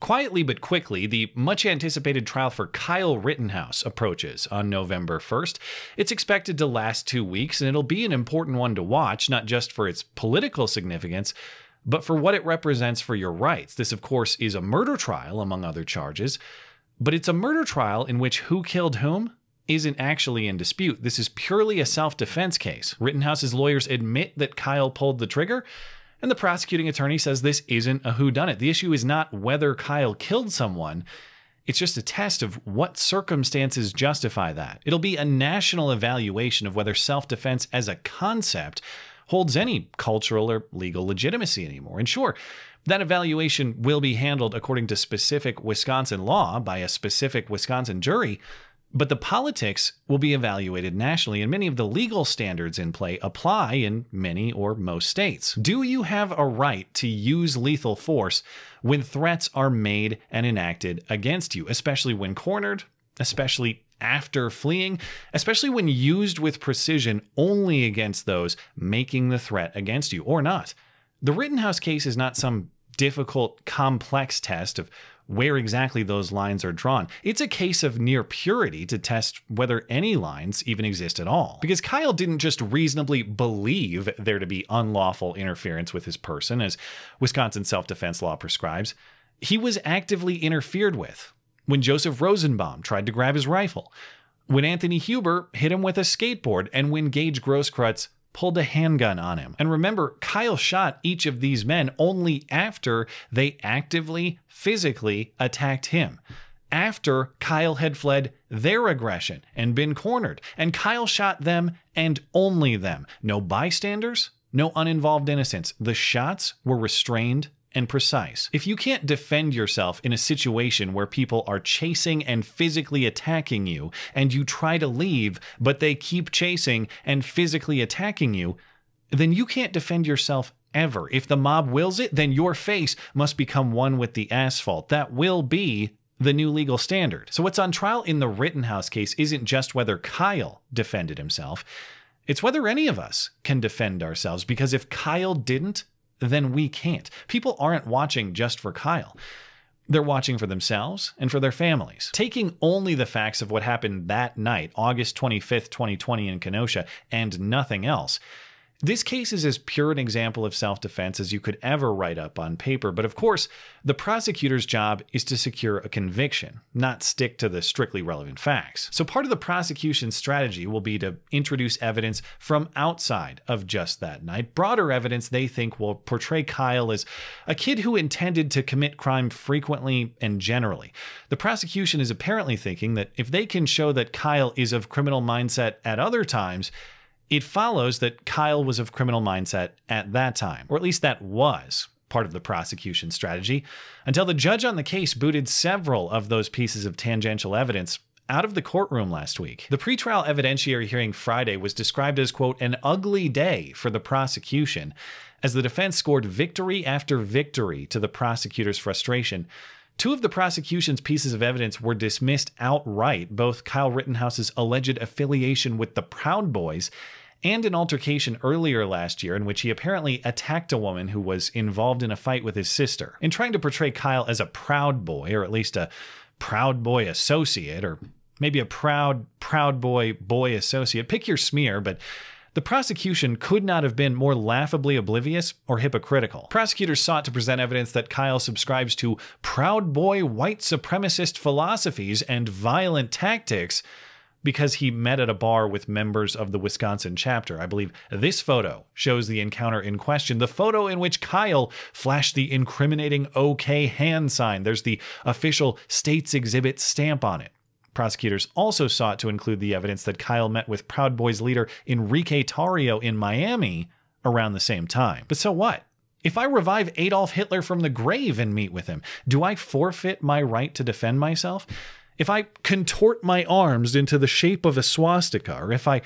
Quietly but quickly, the much-anticipated trial for Kyle Rittenhouse approaches on November 1st. It's expected to last 2 weeks, and it'll be an important one to watch, not just for its political significance, but for what it represents for your rights. This, of course, is a murder trial, among other charges, but it's a murder trial in which who killed whom isn't actually in dispute. This is purely a self-defense case. Rittenhouse's lawyers admit that Kyle pulled the trigger, and the prosecuting attorney says this isn't a whodunit. The issue is not whether Kyle killed someone. It's just a test of what circumstances justify that. It'll be a national evaluation of whether self-defense as a concept holds any cultural or legal legitimacy anymore. And sure, that evaluation will be handled according to specific Wisconsin law by a specific Wisconsin jury, but the politics will be evaluated nationally, and many of the legal standards in play apply in many or most states. Do you have a right to use lethal force when threats are made and enacted against you, especially when cornered, especially after fleeing, especially when used with precision only against those making the threat against you, or not? The Rittenhouse case is not some difficult, complex test of where exactly those lines are drawn. It's a case of near purity to test whether any lines even exist at all. Because Kyle didn't just reasonably believe there to be unlawful interference with his person, as Wisconsin self-defense law prescribes. He was actively interfered with when Joseph Rosenbaum tried to grab his rifle, when Anthony Huber hit him with a skateboard, and when Gage Grosskreutz pulled a handgun on him. And remember, Kyle shot each of these men only after they actively, physically attacked him, after Kyle had fled their aggression and been cornered. And Kyle shot them and only them. No bystanders, no uninvolved innocents. The shots were restrained and precise. If you can't defend yourself in a situation where people are chasing and physically attacking you, and you try to leave, but they keep chasing and physically attacking you, then you can't defend yourself ever. If the mob wills it, then your face must become one with the asphalt. That will be the new legal standard. So what's on trial in the Rittenhouse case isn't just whether Kyle defended himself, it's whether any of us can defend ourselves, because if Kyle didn't, then we can't. People aren't watching just for Kyle. They're watching for themselves and for their families. Taking only the facts of what happened that night, August 25th, 2020 in Kenosha, and nothing else, this case is as pure an example of self-defense as you could ever write up on paper. But of course, the prosecutor's job is to secure a conviction, not stick to the strictly relevant facts. So part of the prosecution's strategy will be to introduce evidence from outside of just that night, broader evidence they think will portray Kyle as a kid who intended to commit crime frequently and generally. The prosecution is apparently thinking that if they can show that Kyle is of criminal mindset at other times, it follows that Kyle was of criminal mindset at that time, or at least that was part of the prosecution strategy, until the judge on the case booted several of those pieces of tangential evidence out of the courtroom last week. The pretrial evidentiary hearing Friday was described as, quote, an ugly day for the prosecution, as the defense scored victory after victory to the prosecutor's frustration. Two of the prosecution's pieces of evidence were dismissed outright, both Kyle Rittenhouse's alleged affiliation with the Proud Boys and an altercation earlier last year in which he apparently attacked a woman who was involved in a fight with his sister. In trying to portray Kyle as a Proud Boy, or at least a Proud Boy associate, or maybe a Proud Boy associate, pick your smear, but the prosecution could not have been more laughably oblivious or hypocritical. Prosecutors sought to present evidence that Kyle subscribes to Proud Boy white supremacist philosophies and violent tactics because he met at a bar with members of the Wisconsin chapter. I believe this photo shows the encounter in question, the photo in which Kyle flashed the incriminating OK hand sign. There's the official States Exhibit stamp on it. Prosecutors also sought to include the evidence that Kyle met with Proud Boys leader Enrique Tarrio in Miami around the same time. But so what? If I revive Adolf Hitler from the grave and meet with him, do I forfeit my right to defend myself? If I contort my arms into the shape of a swastika, or if I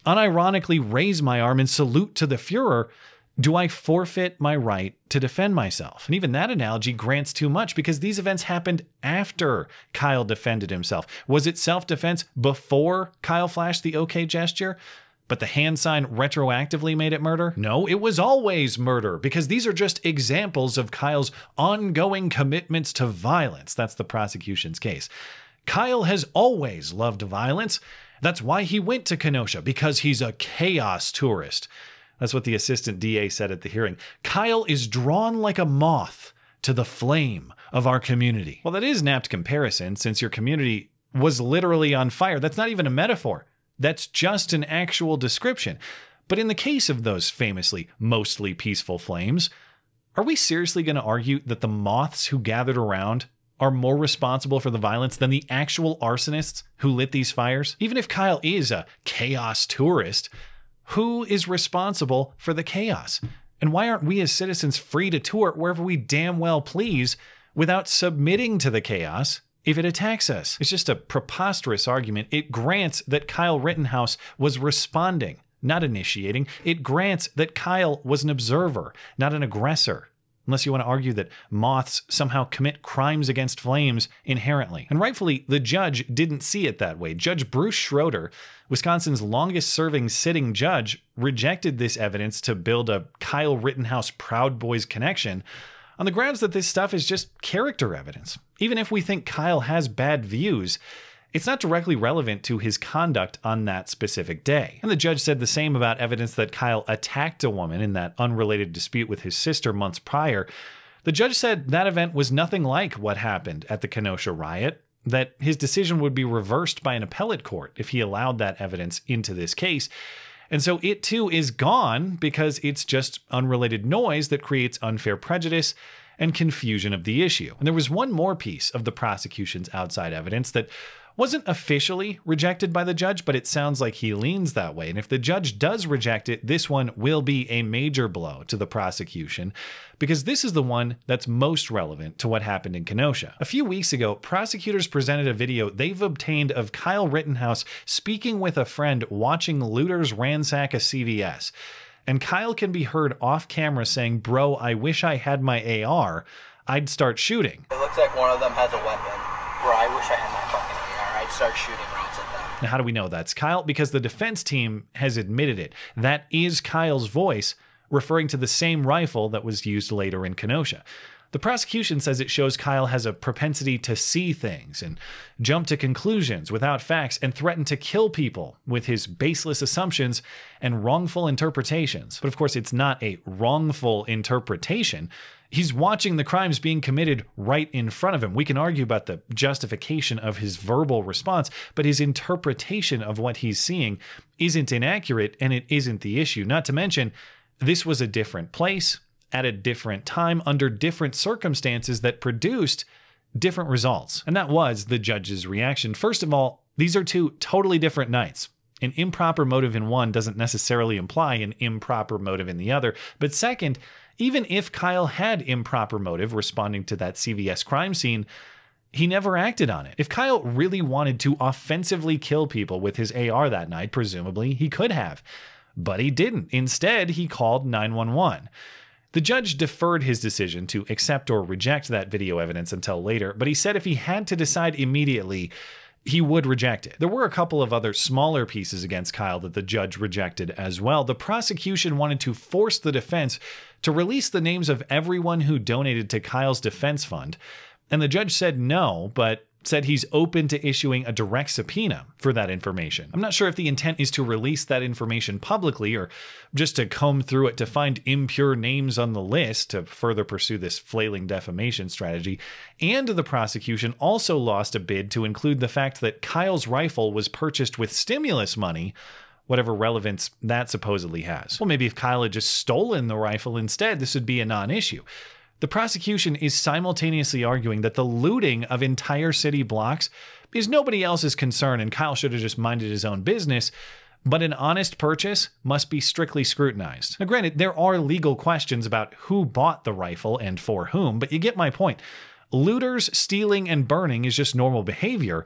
unironically raise my arm in salute to the Fuhrer, do I forfeit my right to defend myself? And even that analogy grants too much, because these events happened after Kyle defended himself. Was it self-defense before Kyle flashed the OK gesture? But the hand sign retroactively made it murder? No, it was always murder, because these are just examples of Kyle's ongoing commitments to violence. That's the prosecution's case. Kyle has always loved violence. That's why he went to Kenosha, because he's a chaos tourist. That's what the assistant DA said at the hearing. Kyle is drawn like a moth to the flame of our community. Well, that is an apt comparison, since your community was literally on fire. That's not even a metaphor. That's just an actual description. But in the case of those famously mostly peaceful flames, are we seriously going to argue that the moths who gathered around are more responsible for the violence than the actual arsonists who lit these fires? Even if Kyle is a chaos tourist, who is responsible for the chaos? And why aren't we as citizens free to tour wherever we damn well please without submitting to the chaos if it attacks us? It's just a preposterous argument. It grants that Kyle Rittenhouse was responding, not initiating. It grants that Kyle was an observer, not an aggressor. Unless you want to argue that moths somehow commit crimes against flames inherently. And rightfully, the judge didn't see it that way. Judge Bruce Schroeder, Wisconsin's longest-serving sitting judge, rejected this evidence to build a Kyle Rittenhouse Proud Boys connection on the grounds that this stuff is just character evidence. Even if we think Kyle has bad views, it's not directly relevant to his conduct on that specific day. And the judge said the same about evidence that Kyle attacked a woman in that unrelated dispute with his sister months prior. The judge said that event was nothing like what happened at the Kenosha riot, that his decision would be reversed by an appellate court if he allowed that evidence into this case. And so it too is gone because it's just unrelated noise that creates unfair prejudice and confusion of the issue. And there was one more piece of the prosecution's outside evidence that wasn't officially rejected by the judge, but it sounds like he leans that way. And if the judge does reject it, this one will be a major blow to the prosecution, because this is the one that's most relevant to what happened in Kenosha. A few weeks ago, prosecutors presented a video they've obtained of Kyle Rittenhouse speaking with a friend watching looters ransack a CVS. And Kyle can be heard off camera saying, "Bro, I wish I had my AR. I'd start shooting." It looks like one of them has a weapon. Bro, I wish I had my fucking AR. I'd start shooting rounds at them. Now, how do we know that's Kyle? Because the defense team has admitted it. That is Kyle's voice, referring to the same rifle that was used later in Kenosha. The prosecution says it shows Kyle has a propensity to see things and jump to conclusions without facts and threaten to kill people with his baseless assumptions and wrongful interpretations. But of course, it's not a wrongful interpretation. He's watching the crimes being committed right in front of him. We can argue about the justification of his verbal response, but his interpretation of what he's seeing isn't inaccurate, and it isn't the issue. Not to mention, this was a different place, at a different time, under different circumstances that produced different results. And that was the judge's reaction. First of all, these are two totally different nights. An improper motive in one doesn't necessarily imply an improper motive in the other. But second, even if Kyle had improper motive responding to that CVS crime scene, he never acted on it. If Kyle really wanted to offensively kill people with his AR that night, presumably he could have. But he didn't. Instead, he called 911. The judge deferred his decision to accept or reject that video evidence until later, but he said if he had to decide immediately, he would reject it. There were a couple of other smaller pieces against Kyle that the judge rejected as well. The prosecution wanted to force the defense to release the names of everyone who donated to Kyle's defense fund, and the judge said no, but said he's open to issuing a direct subpoena for that information. I'm not sure if the intent is to release that information publicly or just to comb through it to find impure names on the list to further pursue this flailing defamation strategy. And the prosecution also lost a bid to include the fact that Kyle's rifle was purchased with stimulus money, whatever relevance that supposedly has. Well, maybe if Kyle had just stolen the rifle instead, this would be a non-issue. The prosecution is simultaneously arguing that the looting of entire city blocks is nobody else's concern and Kyle should have just minded his own business, but an honest purchase must be strictly scrutinized. Now granted, there are legal questions about who bought the rifle and for whom, but you get my point. Looters stealing and burning is just normal behavior.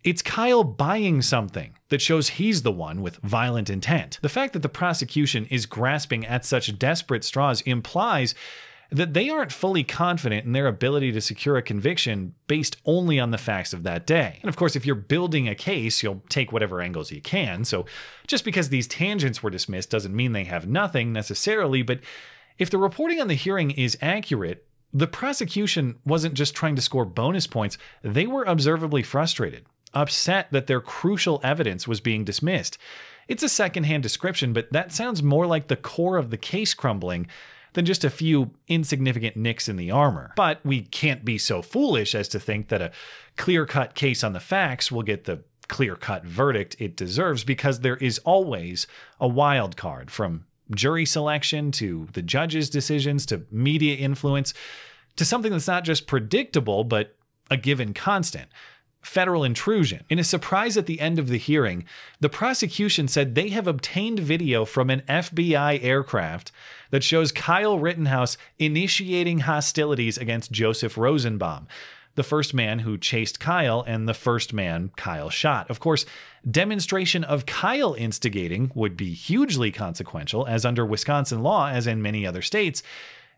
It's Kyle buying something that shows he's the one with violent intent. The fact that the prosecution is grasping at such desperate straws implies that they aren't fully confident in their ability to secure a conviction based only on the facts of that day. And of course, if you're building a case, you'll take whatever angles you can. So just because these tangents were dismissed doesn't mean they have nothing necessarily, but if the reporting on the hearing is accurate, the prosecution wasn't just trying to score bonus points, they were observably frustrated, upset that their crucial evidence was being dismissed. It's a secondhand description, but that sounds more like the core of the case crumbling than just a few insignificant nicks in the armor. But we can't be so foolish as to think that a clear-cut case on the facts will get the clear-cut verdict it deserves, because there is always a wild card, from jury selection to the judge's decisions to media influence to something that's not just predictable but a given constant: federal intrusion. In a surprise at the end of the hearing, the prosecution said they have obtained video from an FBI aircraft that shows Kyle Rittenhouse initiating hostilities against Joseph Rosenbaum, the first man who chased Kyle and the first man Kyle shot. Of course, demonstration of Kyle instigating would be hugely consequential, as under Wisconsin law, as in many other states,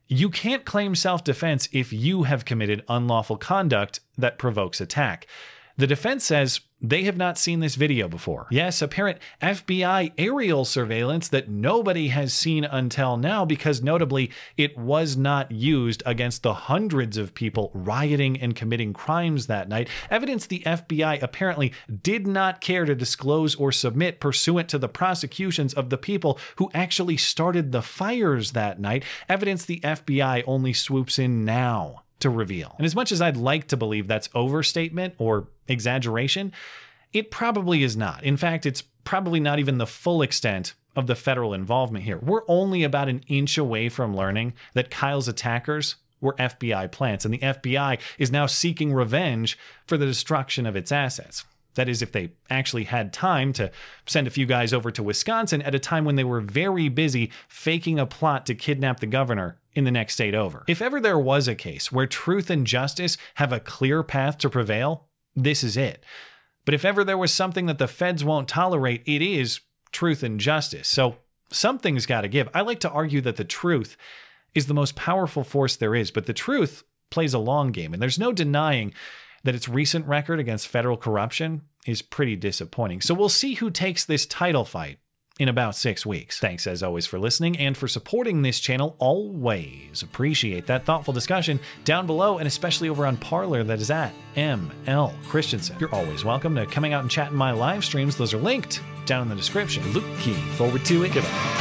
you can't claim self-defense if you have committed unlawful conduct that provokes attack. The defense says they have not seen this video before. Yes, apparent FBI aerial surveillance that nobody has seen until now, because notably it was not used against the hundreds of people rioting and committing crimes that night. Evidence the FBI apparently did not care to disclose or submit pursuant to the prosecutions of the people who actually started the fires that night. Evidence the FBI only swoops in now to reveal. And as much as I'd like to believe that's overstatement or exaggeration, it probably is not. In fact, it's probably not even the full extent of the federal involvement here. We're only about an inch away from learning that Kyle's attackers were FBI plants, and the FBI is now seeking revenge for the destruction of its assets. That is, if they actually had time to send a few guys over to Wisconsin at a time when they were very busy faking a plot to kidnap the governor in the next state over. If ever there was a case where truth and justice have a clear path to prevail, this is it. But if ever there was something that the feds won't tolerate, it is truth and justice. So something's got to give. I like to argue that the truth is the most powerful force there is, but the truth plays a long game, and there's no denying that its recent record against federal corruption is pretty disappointing. So we'll see who takes this title fight in about 6 weeks. Thanks as always for listening and for supporting this channel. Always appreciate that thoughtful discussion down below, and especially over on Parler, that is at ML Christiansen. You're always welcome to coming out and chat in my live streams. Those are linked down in the description. Looking forward to it. Goodbye.